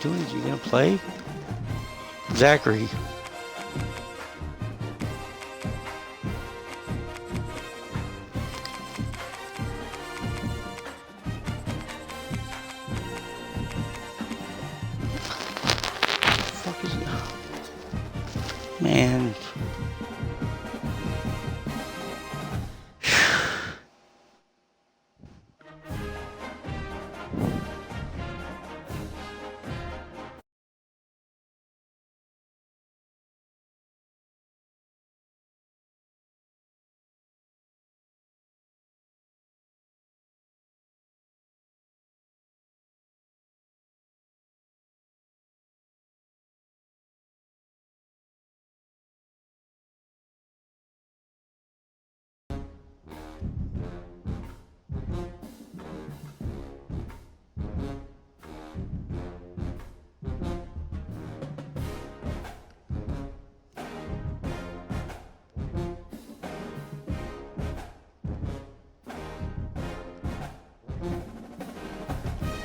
doing? Is he gonna play? Zachary. Fuck is it? Man.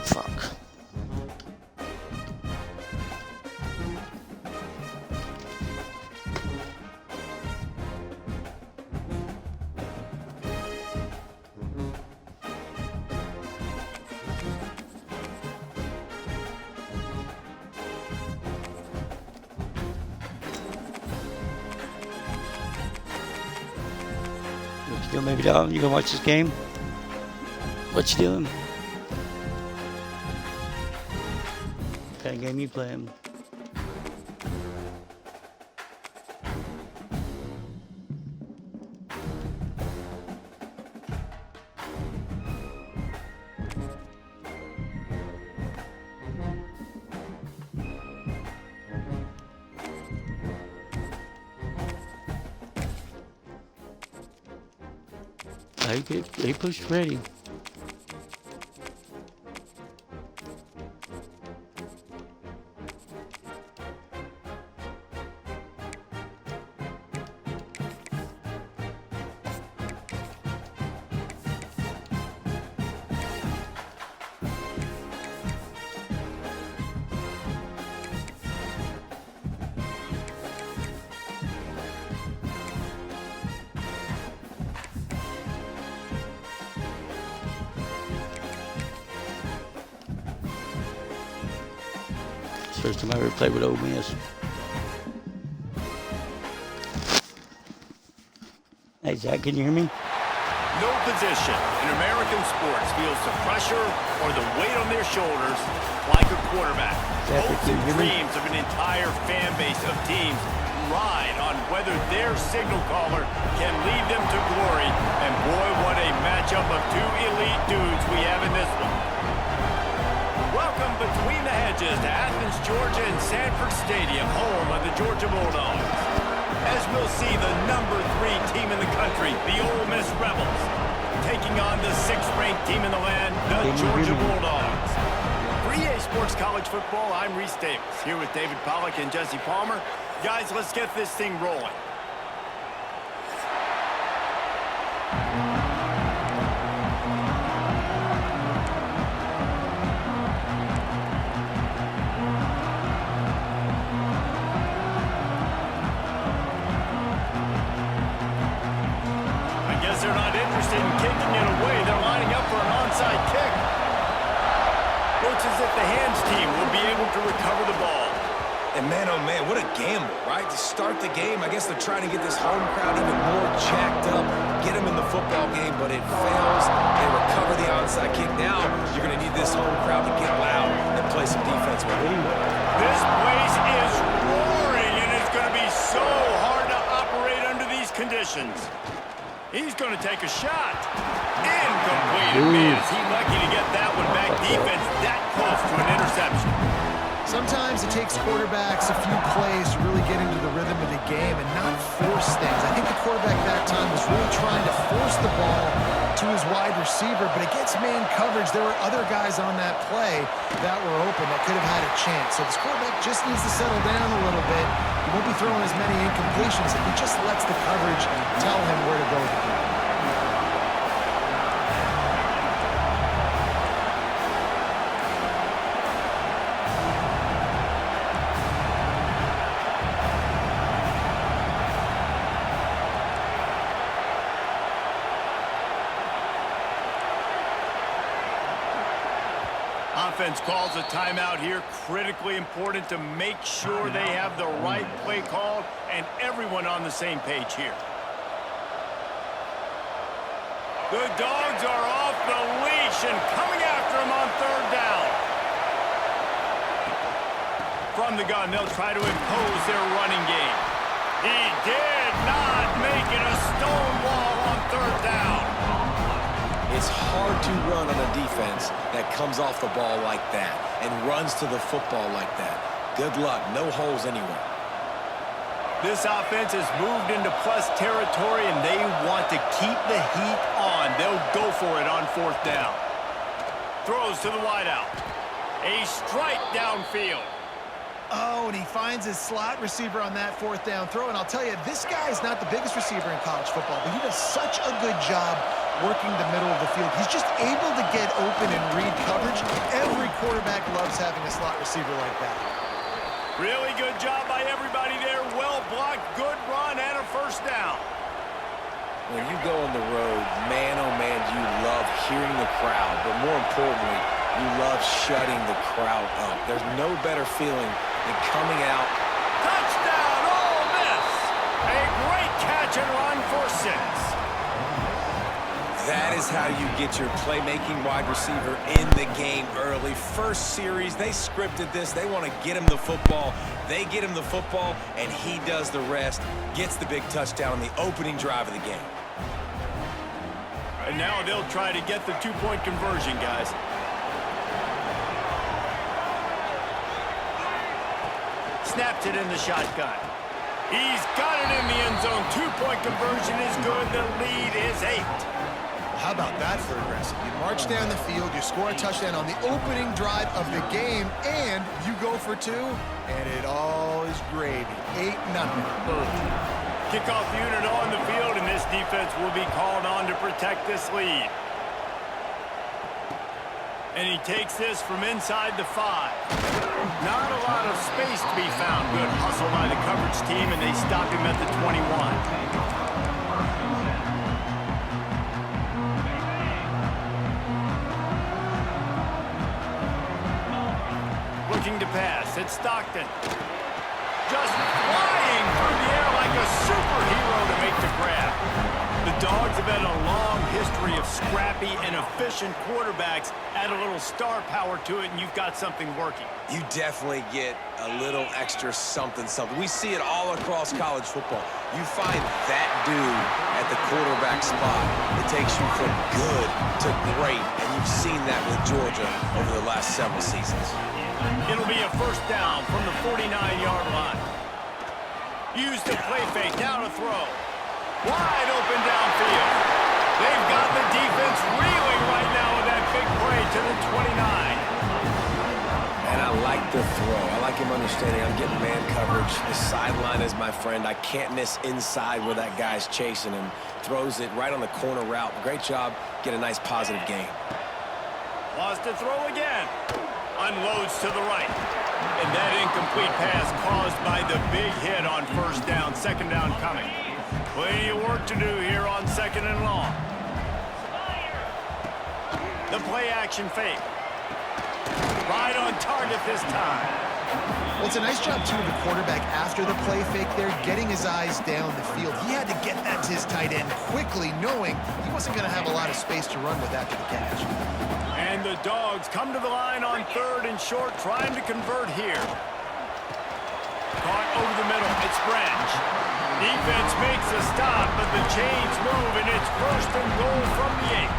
Fuck. What you doing, maybe dog? You gonna watch this game? What you doing? What kind of game you playing? They pushed ready. First time I ever played with Ole Miss. Hey Zach, can you hear me? No position in American sports feels the pressure or the weight on their shoulders like a quarterback. Hopes and dreams of an entire fan base of teams ride on whether their signal caller can lead them to glory. And boy, what a matchup of two elite dudes we have in this one. Welcome between the hedges to Athens, Georgia and Sanford Stadium, home of the Georgia Bulldogs. As we'll see the number 3 team in the country, the Ole Miss Rebels, taking on the 6th-ranked team in the land, the Georgia Bulldogs. For EA Sports College Football, I'm Reese Davis, here with David Pollack and Jesse Palmer. Guys, let's get this thing rolling. They're not interested in kicking it away. They're lining up for an onside kick. Looks as if the hands team will be able to recover the ball. And man, oh man, what a gamble, right? To start the game, I guess they're trying to get this home crowd even more jacked up, get them in the football game, but it fails. They recover the onside kick. Now you're going to need this home crowd to get loud and play some defense with it. This place is roaring, and it's going to be so hard to operate under these conditions. He's going to take a shot. Incomplete. Man, is he lucky to get that one back. Defense that close to an interception. Sometimes it takes quarterbacks a few plays to really get into the rhythm of the game and not force things. I think the quarterback that time was really trying to force the ball to his wide receiver, but against man coverage, there were other guys on that play that were open that could have had a chance. So this quarterback just needs to settle down a little bit. He won't be throwing as many incompletions if he just lets the coverage tell him where to go with the ball. offense calls a timeout here. Critically important to make sure they have the right play called and everyone on the same page here. The Dogs are off the leash and coming after him on third down. From the gun, they'll try to impose their running game. He did not make it a stone wall on third down. It's hard to run on a defense that comes off the ball like that and runs to the football like that. Good luck. No holes anywhere. This offense has moved into plus territory, and they want to keep the heat on. They'll go for it on fourth down. Throws to the wideout. A strike downfield. Oh, and he finds his slot receiver on that fourth down throw. And I'll tell you, this guy is not the biggest receiver in college football, but he does such a good job working the middle of the field. He's just able to get open and read coverage. Every quarterback loves having a slot receiver like that. Really good job by everybody there. Well blocked, good run, and a first down. When you go on the road, man, oh man, you love hearing the crowd. But more importantly, you love shutting the crowd up. There's no better feeling than coming out. Touchdown, Ole Miss. A great catch and run for 6. That is how you get your playmaking wide receiver in the game early. First series, they scripted this. They want to get him the football. They get him the football, and he does the rest. Gets the big touchdown on the opening drive of the game. And now they'll try to get the two-point conversion, guys. Snaps it in the shotgun. He's got it in the end zone. Two-point conversion is good. The lead is 8. How about that for aggressive? You march down the field, you score a touchdown on the opening drive of the game, and you go for 2, and it all is gravy. 8-0. Kickoff unit on the field, and this defense will be called on to protect this lead. And he takes this from inside the 5. Not a lot of space to be found. Good hustle by the coverage team, and they stop him at the 21. Looking to pass. It's Stockton. Just flying through the air like a superhero to make the grab. The Dogs have had a long history of scrappy and efficient quarterbacks. Add a little star power to it, and you've got something working. You definitely get a little extra something. We see it all across college football. You find that dude at the quarterback spot. It takes you from good to great, and you've seen that with Georgia over the last several seasons. It'll be a first down from the 49-yard line. Use the play fake, now to throw. Wide open downfield. They've got the defense reeling right now with that big play to the 29. And I like the throw. I like him understanding I'm getting man coverage. The sideline is my friend. I can't miss inside where that guy's chasing him. Throws it right on the corner route. Great job. Get a nice positive gain. Wants to throw again. Unloads to the right. And that incomplete pass caused by the big hit on first down. Second down coming. Plenty of work to do here on second and long. The play action fake. Right on target this time. Well, it's a nice job, too, of the quarterback after the play fake there, getting his eyes down the field. He had to get that to his tight end quickly, knowing he wasn't going to have a lot of space to run with after the catch. And the Dogs come to the line on third and short, trying to convert here. Caught over the middle. It's Branch. Defense makes a stop, but the chains move, and it's first and goal from the 8.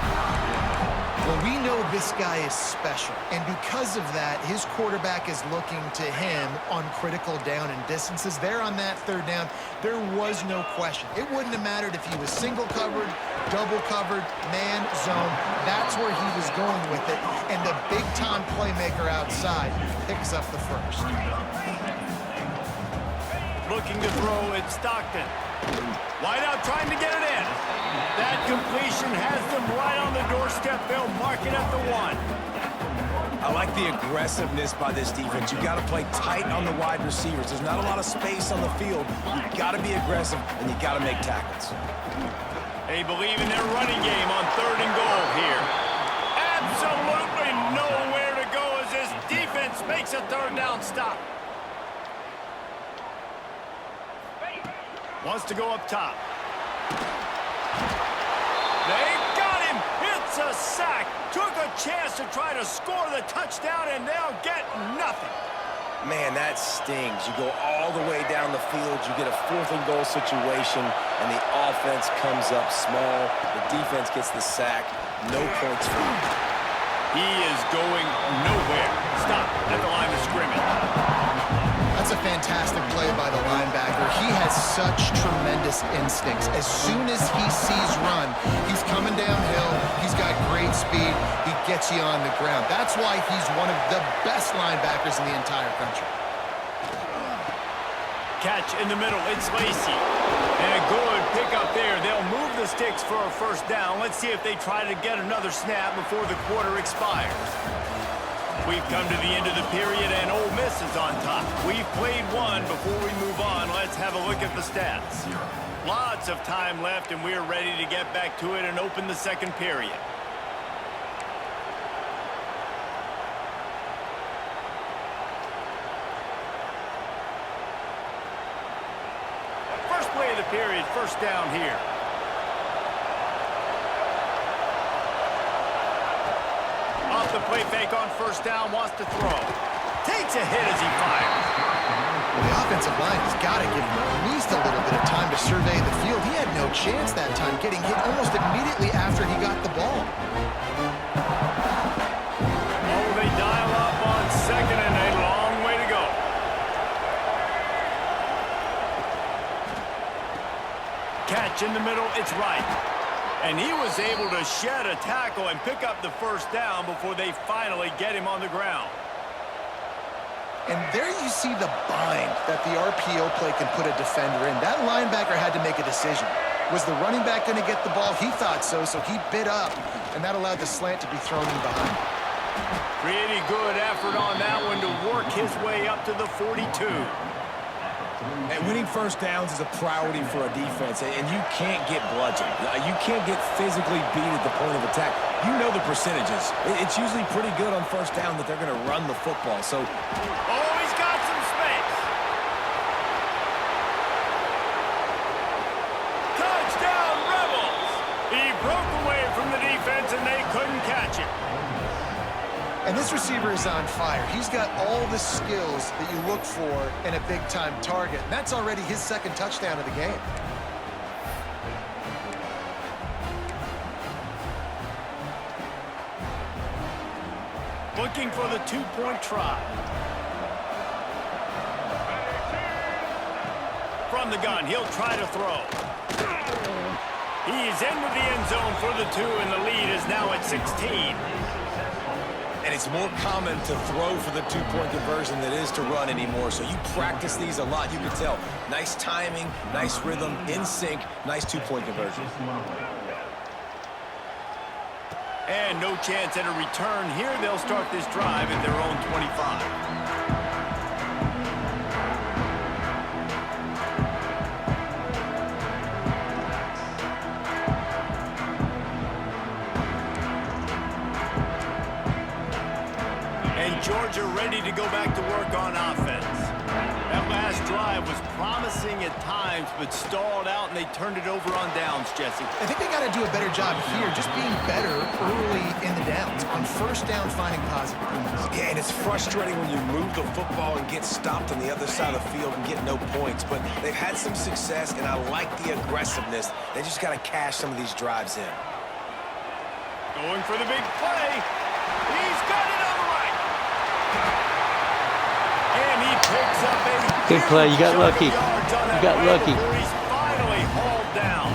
Well, we know this guy is special, and because of that, his quarterback is looking to him on critical down and distances. There on that third down, there was no question. It wouldn't have mattered if he was single covered, double covered, man, zone. That's where he was going with it, and the big-time playmaker outside picks up the first. Looking to throw, it's Stockton. Wide out trying to get it in. That completion has them right on the doorstep. They'll mark it at the 1. I like the aggressiveness by this defense. You've got to play tight on the wide receivers. There's not a lot of space on the field. You've got to be aggressive, and you've got to make tackles. They believe in their running game on third and goal here. Absolutely nowhere to go as makes a third down stop. Wants to go up top. They got him. It's a sack. Took a chance to try to score the touchdown, and they'll get nothing. Man, that stings. You go all the way down the field, you get a 4th and goal situation, and the offense comes up small. The defense gets the sack. No points for him. He is going nowhere. Stop at the line of scrimmage. That's a fantastic play by the linebacker. He has such tremendous instincts. As soon as he sees run, he's coming downhill. He's got great speed. He gets you on the ground. That's why he's one of the best linebackers in the entire country. Catch in the middle. It's Lacy. And a good pickup there. They'll move the sticks for a first down. Let's see if they try to get another snap before the quarter expires. We've come to the end of the period, and Ole Miss is on top. We've played one. Before we move on, let's have a look at the stats. Lots of time left, and we're ready to get back to it and open the second period. First play of the period, first down here. Off the play fake on first down, wants to throw. Takes a hit as he fires. Well, the offensive line has got to give him at least a little bit of time to survey the field. He had no chance that time, getting hit almost immediately after he got the ball. Oh, they dial up on second and a long way to go. Catch in the middle, it's right. And he was able to shed a tackle and pick up the first down before they finally get him on the ground. And there you see the bind that the RPO play can put a defender in. That linebacker had to make a decision. Was the running back going to get the ball? He thought so, so he bit up, and that allowed the slant to be thrown in behind. Pretty good effort on that one to work his way up to the 42. And winning first downs is a priority for a defense, and you can't get bludgeoned. You can't get physically beat at the point of attack. You know the percentages. It's usually pretty good on first down that they're going to run the football. So, oh, he's got some space. Touchdown, Rebels! He broke away from the defense, and they couldn't catch him. And this receiver is on fire. He's got all the skills that you look for in a big-time target. And that's already his second touchdown of the game. Looking for the two-point try. From the gun, he'll try to throw. He's into the end zone for the 2, and the lead is now at 16. and it's more common to throw for the two-point conversion than it is to run anymore. So you practice these a lot. You can tell. Nice timing, nice rhythm, in sync, nice two-point conversion. And no chance at a return here. They'll start this drive at their own 25. Georgia ready to go back to work on offense. That last drive was promising at times, but stalled out, and they turned it over on downs, Jesse. I think they got to do a better job here, just being better early in the downs. On first down, finding positive points. Yeah, and it's frustrating when you move the football and get stopped on the other side of the field and get no points. But they've had some success, and I like the aggressiveness. They just got to cash some of these drives in. Going for the big play. He's got it on the right. And he picks up a good play. You got lucky. You got lucky. He's finally hauled down.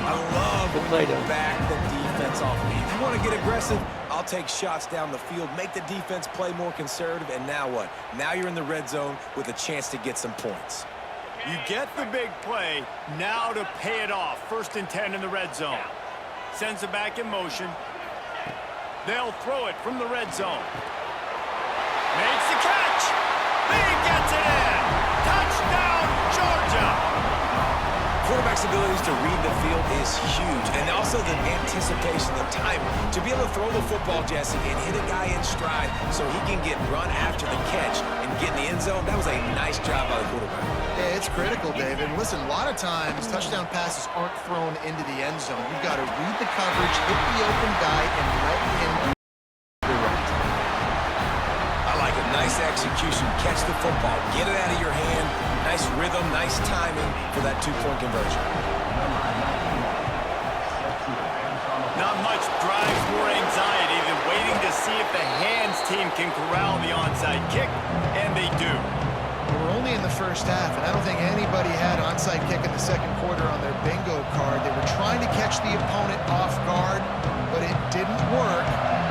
I love good when play, you though. back the defense off me. If you want to get aggressive, I'll take shots down the field, make the defense play more conservative, and now what? Now you're in the red zone with a chance to get some points. You get the big play, now to pay it off. 1st and 10 in the red zone. Sends it back in motion. They'll throw it from the red zone. Makes the catch. He gets it in. Touchdown, Georgia. Quarterback flexibility to read the field is huge. And also the anticipation, the timing. To be able to throw the football, Jesse, and hit a guy in stride so he can get run after the catch and get in the end zone, that was a nice job by the quarterback. Yeah, it's critical, David. Listen, a lot of times touchdown passes aren't thrown into the end zone. You've got to read the coverage, hit the open guy, and let him do the right. I like it. Nice execution. Catch the football. Get it out of your hand. Nice rhythm, nice timing for that two-point conversion. Not much drives more anxiety than waiting to see if the hands team can corral the onside kick, and they do. We're only in the first half, and I don't think anybody had onside kick in the second quarter on their bingo card. They were trying to catch the opponent off guard, but it didn't work.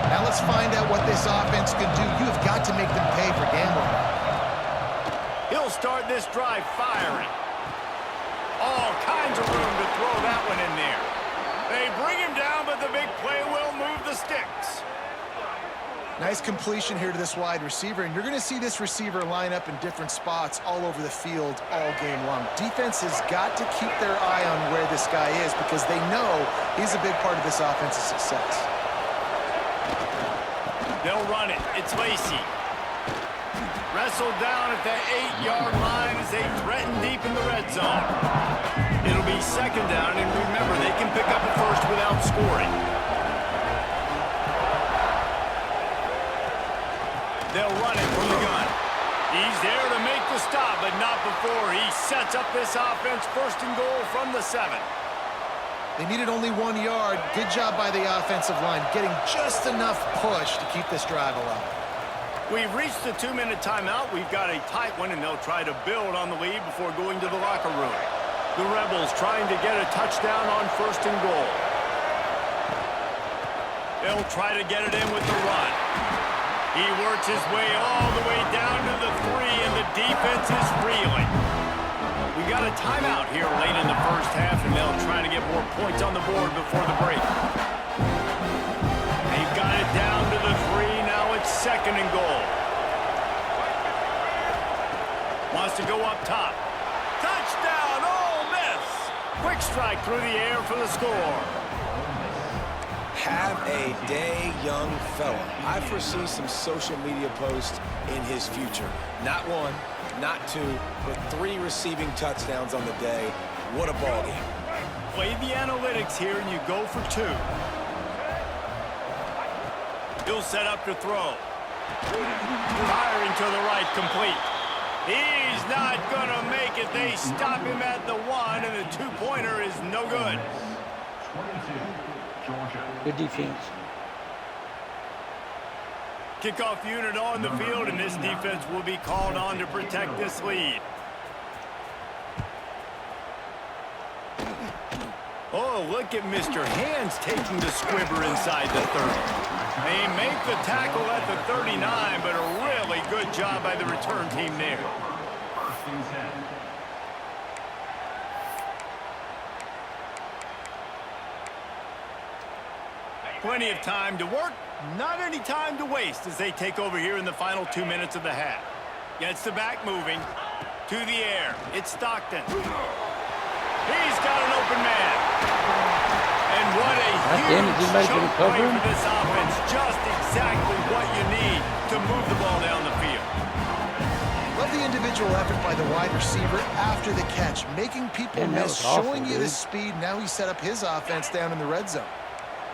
Now let's find out what this offense can do. You have got to make them pay for gambling. He'll start this drive firing. All kinds of room to throw that one in there. They bring him down, but the big play will move the sticks. Nice completion here to this wide receiver, and you're going to see this receiver line up in different spots all over the field all game long. Defense has got to keep their eye on where this guy is because they know he's a big part of this offense's success. They'll run it. It's Lacy. Wrestled down at the 8-yard line as they threaten deep in the red zone. It'll be second down, and remember, they can pick up a first without scoring. They'll run it from the gun. He's there to make the stop, but not before he sets up this offense first and goal from the 7. They needed only 1 yard. Good job by the offensive line, getting just enough push to keep this drive alive. We've reached the 2-minute timeout. We've got a tight one, and they'll try to build on the lead before going to the locker room. The Rebels trying to get a touchdown on first and goal. They'll try to get it in with the run. He works his way all the way down to the 3, and the defense is reeling. We got a timeout here late in the first half, and they'll try to get more points on the board before the break. They've got it down to the 3. Now it's second and goal. Wants to go up top. Touchdown, Ole Miss! Quick strike through the air for the score. Have a day, young fella. I foresee some social media posts in his future. Not 1, not 2, but 3 receiving touchdowns on the day. What a ball game. Play the analytics here, and you go for 2. He'll set up to throw. Firing to the right, complete. He's not going to make it. They stop him at the 1, and the 2-pointer is no good. Good defense. Kickoff unit on the field, and this defense will be called on to protect this lead. Oh, look at Mr. Hands taking the squibber inside the 30. They make the tackle at the 39, but a really good job by the return team there. Plenty of time to work, not any time to waste as they take over here in the final 2 minutes of the half. Gets the back moving. To the air. It's Stockton. He's got an open man. And what a huge chunk play for this offense. Just exactly what you need to move the ball down the field. Love the individual effort by the wide receiver after the catch, making people miss, showing you the speed. Now he set up his offense down in the red zone.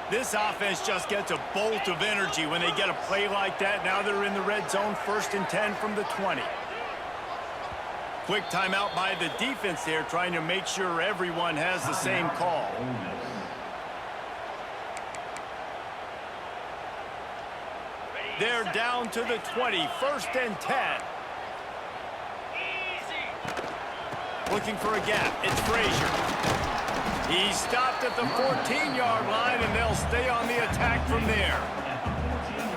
This offense just gets a bolt of energy when they get a play like that. Now they're in the red zone, 1st and 10 from the 20. Quick timeout by the defense there, trying to make sure everyone has the same call. They're down to the 20, 1st and 10. Looking for a gap. It's Frazier. He stopped at the 14-yard line, and they'll stay on the attack from there.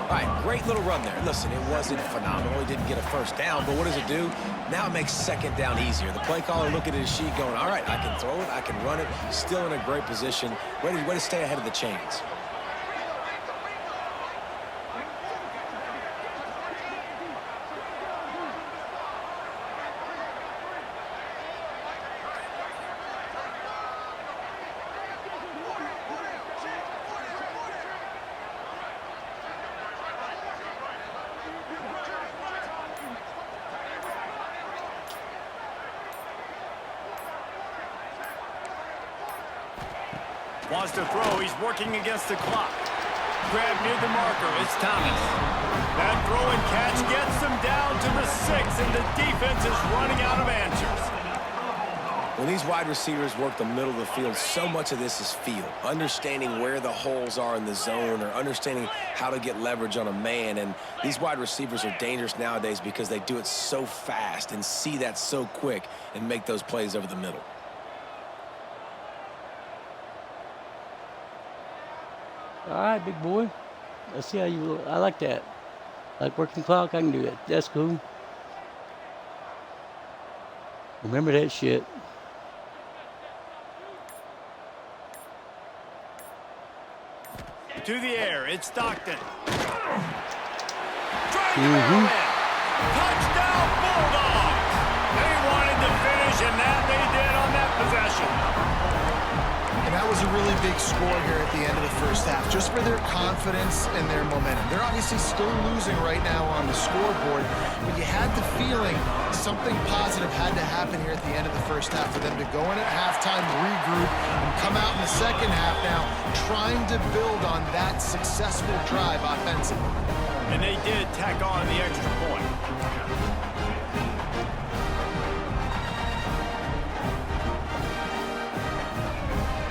All right, great little run there. Listen, it wasn't phenomenal. He didn't get a first down, but what does it do? Now it makes second down easier. The play caller looking at his sheet going, all right, I can throw it, I can run it. Still in a great position. Ready to stay ahead of the chains. Wants to throw. He's working against the clock. Grab near the marker. It's Thomas. That throw and catch gets them down to the 6, and the defense is running out of answers. When these wide receivers work the middle of the field, so much of this is feel. Understanding where the holes are in the zone or understanding how to get leverage on a man. And these wide receivers are dangerous nowadays because they do it so fast and see that so quick and make those plays over the middle. All right, big boy. Let's see how you look. I like that. Like working clock, I can do that. That's cool. Remember that shit. To the air, it's Stockton. Trying to barrel in. Touchdown, Bulldogs! They wanted to finish, and that they did on that possession. And that was a really big score here at the end of the first half, just for their confidence and their momentum. They're obviously still losing right now on the scoreboard, but you had the feeling something positive had to happen here at the end of the first half for them to go in at halftime, regroup, and come out in the second half now trying to build on that successful drive offensively. And they did tack on the extra point.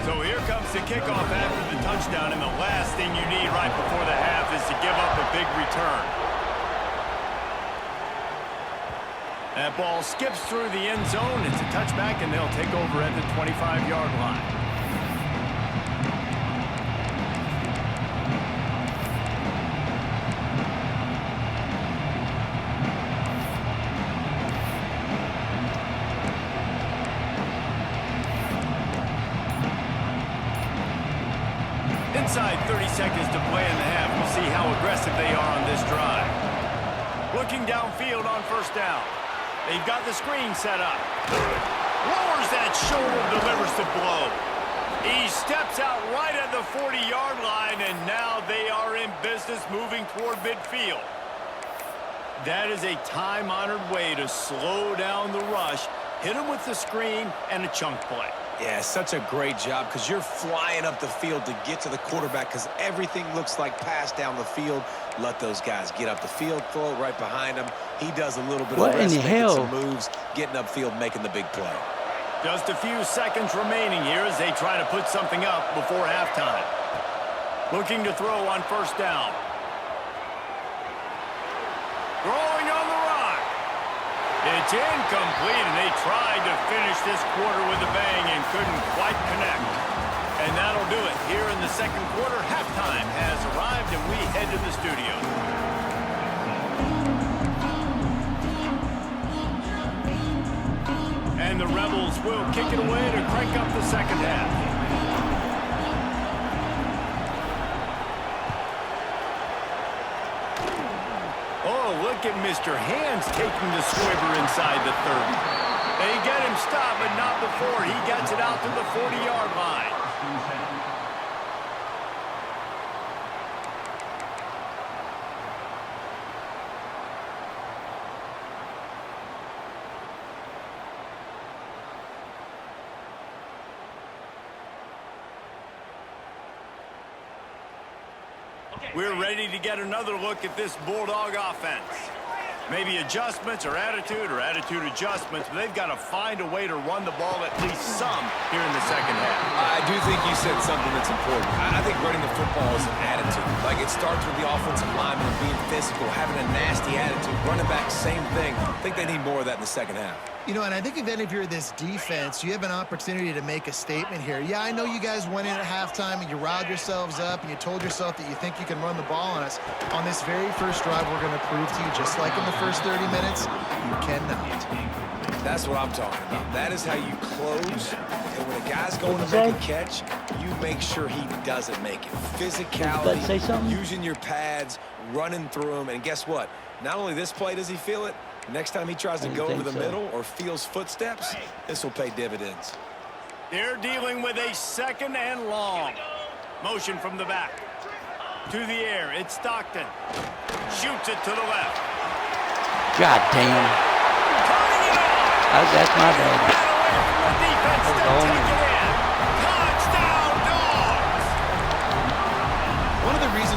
So here comes the kickoff after the touchdown, and the last thing you need right before the half is to give up a big return. That ball skips through the end zone. It's a touchback, and they'll take over at the 25-yard line. Inside 30 seconds to play in the half. We'll see how aggressive they are on this drive. Looking downfield on first down. They've got the screen set up. Lowers that shoulder, delivers the blow. He steps out right at the 40-yard line, and now they are in business moving toward midfield. That is a time-honored way to slow down the rush, hit him with the screen, and a chunk play. Yeah, such a great job because you're flying up the field to get to the quarterback because everything looks like pass down the field. Let those guys get up the field, throw it right behind him. He does a little bit of the rest, making some moves, getting upfield, making the big play. Just a few seconds remaining here as they try to put something up before halftime. Looking to throw on first down. Throwing on the run. It's incomplete, and they tried to finish this quarter with a bang and couldn't quite connect. And that'll do it. Here in the second quarter, halftime has arrived, and we head to the studio. And the Rebels will kick it away to crank up the second half. Oh, look at Mr. Hands taking the swiver inside the 30. They get him stopped, but not before he gets it out to the 40-yard line. We're ready to get another look at this Bulldog offense. Maybe adjustments or attitude adjustments, but they've got to find a way to run the ball at least some here in the second half. I do think you said something that's important. I think running the football is an attitude. Like it starts with the offensive lineman being physical, having a nasty attitude. Running back, same thing. I think they need more of that in the second half. You know, and I think then if you're this defense, you have an opportunity to make a statement here. Yeah, I know you guys went in at halftime and you riled yourselves up and you told yourself that you think you can run the ball on us. On this very first drive, we're going to prove to you, just like in the first 30 minutes, you cannot. That's what I'm talking about. That is how you close. And when a guy's going to make a catch, you make sure he doesn't make it. Physicality, using your pads, running through them. And guess what? Not only this play does he feel it, next time he tries to go over the middle or feels footsteps, this will pay dividends. They're dealing with a second and long. Motion from the back. To the air, it's Stockton. Shoots it to the left. God damn. Turning it on. That's my bad. Ran away from the defense to take it in. Touchdown, Dogs.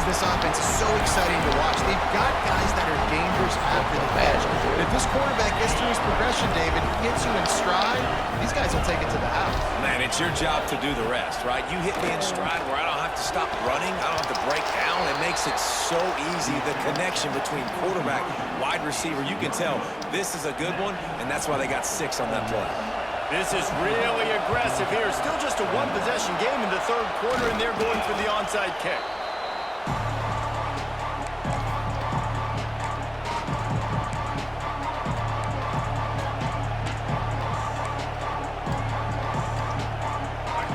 this offense is so exciting to watch. They've got guys that are dangerous after the catch. And if this quarterback gets through his progression, David, hits you in stride, these guys will take it to the house. Man, it's your job to do the rest, right? You hit me in stride where I don't have to stop running. I don't have to break down. It makes it so easy. The connection between quarterback, wide receiver, you can tell this is a good one, and that's why they got 6 on that play. This is really aggressive here. Still just a one-possession game in the third quarter, and they're going for the onside kick.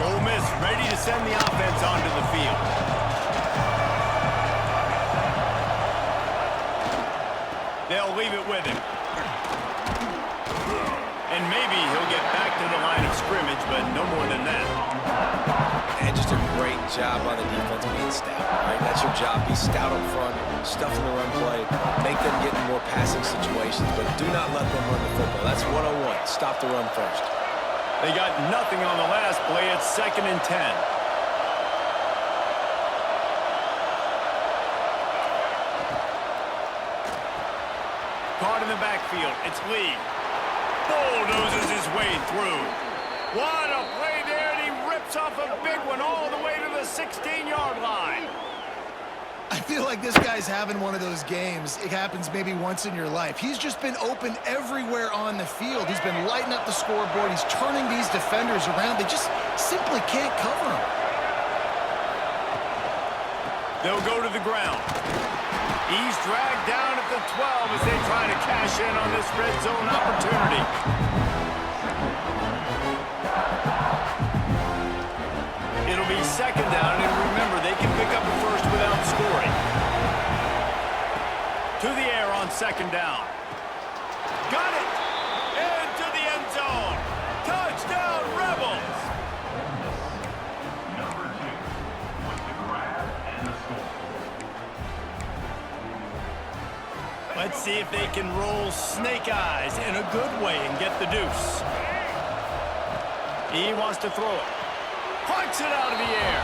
Ole Miss ready to send the offense onto the field. They'll leave it with him. And maybe he'll get back to the line of scrimmage, but no more than that. And just a great job by the defense being stout, right? That's your job. Be stout up front, stuff in the run play, make them get in more passing situations, but do not let them run the football. That's 101. Stop the run first. They got nothing on the last play. It's 2nd and 10. Caught in the backfield. It's Lee. Bulldozes his way through. What a play there, and he rips off a big one all the way to the 16-yard line. I feel like this guy's having one of those games. It happens maybe once in your life. He's just been open everywhere on the field. He's been lighting up the scoreboard. He's turning these defenders around. They just simply can't cover him. They'll go to the ground. He's dragged down at the 12 as they try to cash in on this red zone opportunity. It'll be 2nd down, and remember, they can pick up a first without scoring. To the air on 2nd down. Got it! Into the end zone. Touchdown, Rebels! Let's see if they can roll snake eyes in a good way and get the deuce. He wants to throw it. Punts it out of the air.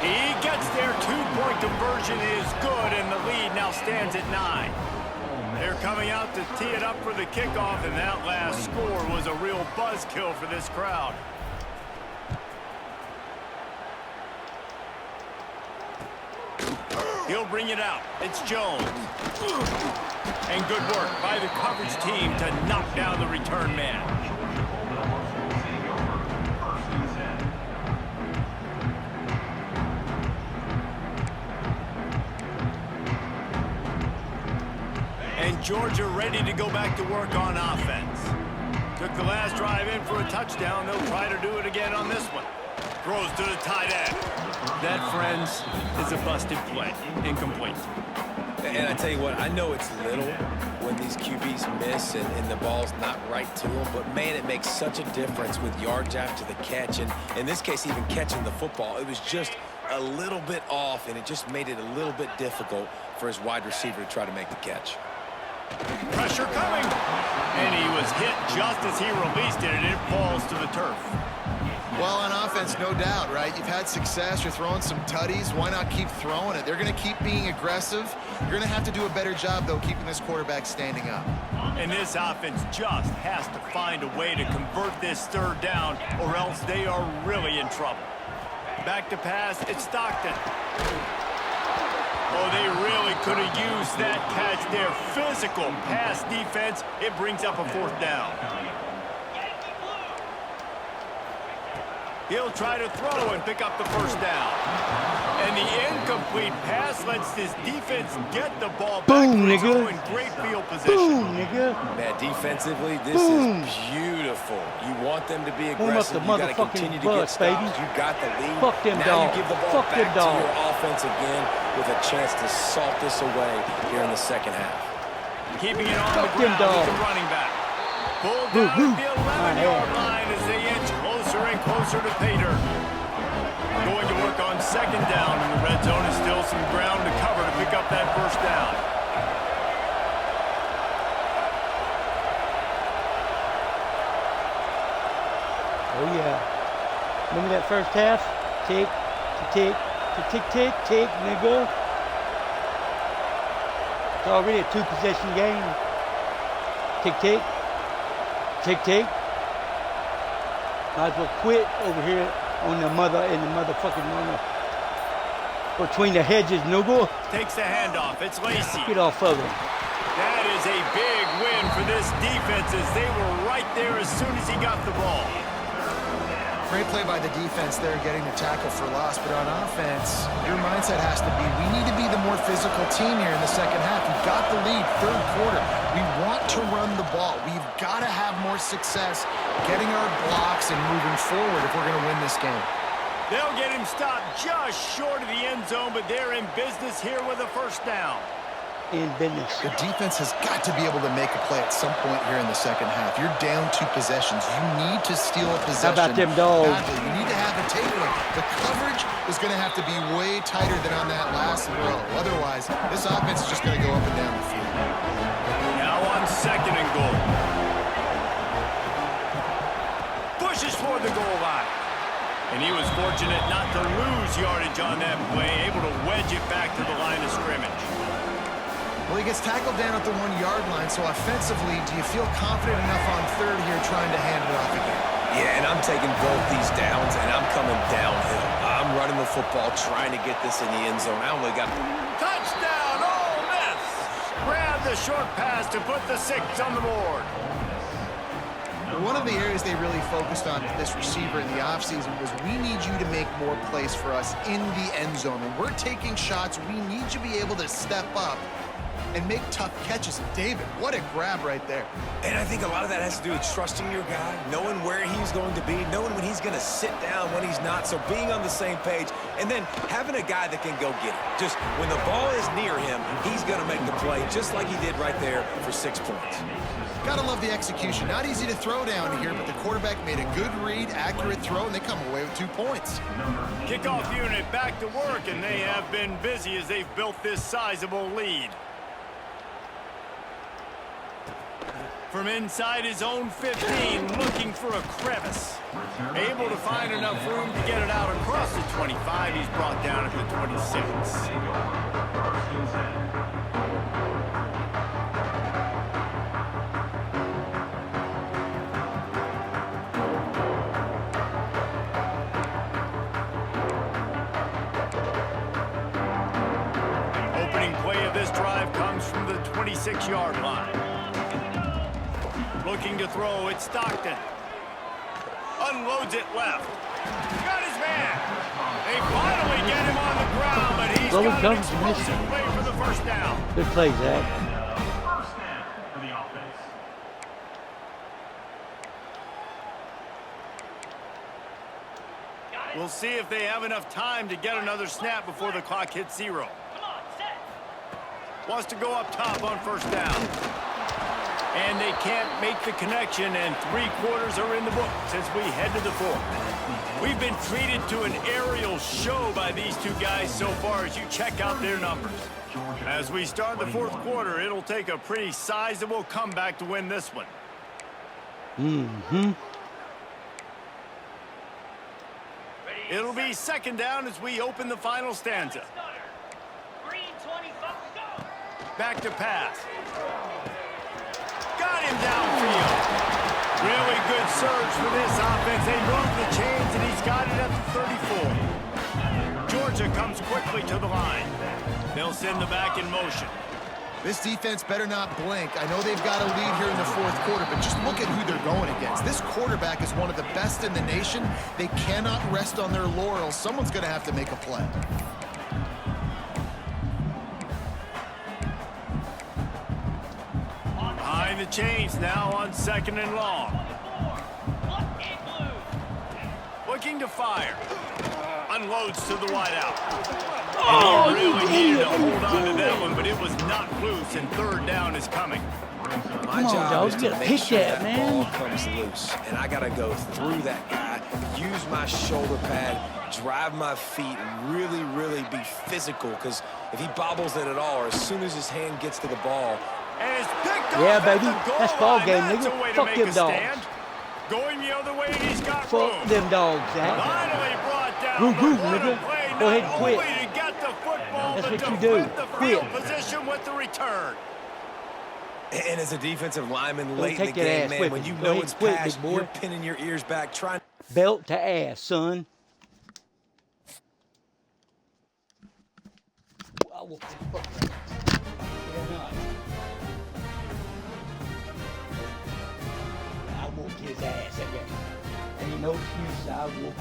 He gets there. 2-point conversion is good, and the lead now stands at 9. They're coming out to tee it up for the kickoff, and that last score was a real buzzkill for this crowd. He'll bring it out. It's Jones. And good work by the coverage team to knock down the return man. And Georgia ready to go back to work on offense. Took the last drive in for a touchdown. They'll try to do it again on this one. Throws to the tight end. That, friends, is a busted play. Incomplete. And I tell you what, I know it's little when these QBs miss and the ball's not right to them, but man, it makes such a difference with yards after the catch. And in this case, even catching the football, it was just a little bit off, and it just made it a little bit difficult for his wide receiver to try to make the catch. Pressure coming. And he was hit just as he released it, and it falls to the turf. Well, on offense, no doubt, right? You've had success. You're throwing some tutties. Why not keep throwing it? They're going to keep being aggressive. You're going to have to do a better job, though, keeping this quarterback standing up. And this offense just has to find a way to convert this 3rd down, or else they are really in trouble. Back to pass. It's Stockton. Oh, they really could have used that catch there. Physical pass defense. It brings up a 4th down. He'll try to throw and pick up the 1st down. And the incomplete pass lets this defense get the ball back. Boom, nigga. In great field position. Boom, nigga. Man, defensively, this Boom. is beautiful. You want them to be Warm up aggressive. the You got to motherfucking continue to get bus, stops. baby. You got the lead. Fuck them now dogs. you give the ball Fuck back them to your dogs. offense again with a chance to salt this away here in the 2nd half. Keeping it on Fuck the them ground with dogs. the running back. Pulled Woo, down woo. at the 11-yard line as they inch closer and closer to Pater. Going to work on 2nd down, and the red zone is still some ground to cover to pick up that 1st down. Oh, yeah. Remember that first half? Tick, tick, tick, tick, tick, nigga. It's already a 2-possession game. Tick, tick. Tick, tick. Might as well quit over here on the motherfucking mother. Between the hedges, Noogle. Takes the handoff. It's Lacy. Get off of him. That is a big win for this defense as they were right there as soon as he got the ball. Great play by the defense there, getting the tackle for loss. But on offense, your mindset has to be, we need to be the more physical team here in the second half. We've got the lead, third quarter. We want to run the ball. We've got to have more success getting our blocks and moving forward if we're going to win this game. They'll get him stopped just short of the end zone, but they're in business here with a first down. In business. The defense has got to be able to make a play at some point here in the second half. You're down 2 possessions. You need to steal a possession. How about them dogs? Badly. You need to have a takeaway. The coverage is going to have to be way tighter than on that last throw. Otherwise, this offense is just going to go up and down the field. Now on 2nd and goal. Pushes for the goal line. And he was fortunate not to lose yardage on that play, able to wedge it back to the line of scrimmage. Well, he gets tackled down at the 1-yard line, so offensively, do you feel confident enough on third here trying to hand it off again? Yeah, and I'm taking both these downs, and I'm coming downhill. I'm running the football, trying to get this in the end zone. I only got... Touchdown, Ole Miss! Grab the short pass to put the 6 on the board. One of the areas they really focused on with this receiver in the offseason was we need you to make more plays for us in the end zone. When we're taking shots, we need you to be able to step up and make tough catches. David, what a grab right there. And I think a lot of that has to do with trusting your guy, knowing where he's going to be, knowing when he's going to sit down, when he's not, so being on the same page, and then having a guy that can go get it. Just when the ball is near him, he's going to make the play, just like he did right there for 6 points. Gotta love the execution. Not easy to throw down here, but the quarterback made a good read, accurate throw, and they come away with 2 points. Kickoff unit back to work, and they have been busy as they've built this sizable lead. From inside his own 15, looking for a crevice. Able to find enough room to get it out across the 25. He's brought down at the 26. Opening play of this drive comes from the 26-yard line. Looking to throw, it's Stockton. Unloads it left. Got his man. They finally get him on the ground, but he's got an explosive play for the first down. Good play, Zach. We'll see if they have enough time to get another snap before the clock hits 0. Wants to go up top on first down. And they can't make the connection, and 3 quarters are in the book since we head to the 4th. We've been treated to an aerial show by these 2 guys so far as you check out their numbers. As we start the 4th quarter, it'll take a pretty sizable comeback to win this one. It'll be 2nd down as we open the final stanza. Back to pass. Got him downfield. Really good surge for this offense. They move the chains, and he's got it at the 34. Georgia comes quickly to the line. They'll send the back in motion. This defense better not blink. I know they've got a lead here in the 4th quarter, but just look at who they're going against. This quarterback is one of the best in the nation. They cannot rest on their laurels. Someone's going to have to make a play. Behind the chains now on 2nd and long. Looking to fire. Unloads to the wideout. And he really needed to hold on to that one, but it was not loose, and 3rd down is coming. My job is to make sure that ball comes loose, and I got to go through that guy, use my shoulder pad, drive my feet, and really, really be physical, because if he bobbles it at all, or as soon as his hand gets to the ball. And it's picked off Yeah, baby. at the goal That's ball line. game, That's nigga. a way to Fuck make them a dogs. stand. Going the other way, and he's got Fuck room. them dogs, Zach. Finally brought down Room, the room, one nigga. play, Go ahead and not quit. only to get the football, able That's to what you do. defend the Quit. field position with the return. And as a defensive lineman Go late in the take that game, ass man, with when you. you Go know ahead it's and quit, big past, boy. you're pinning your ears back, trying. Belt to ass, son. I will fuck that. Yeah, not. I whoop his ass again. Ain't no excuse. I whoop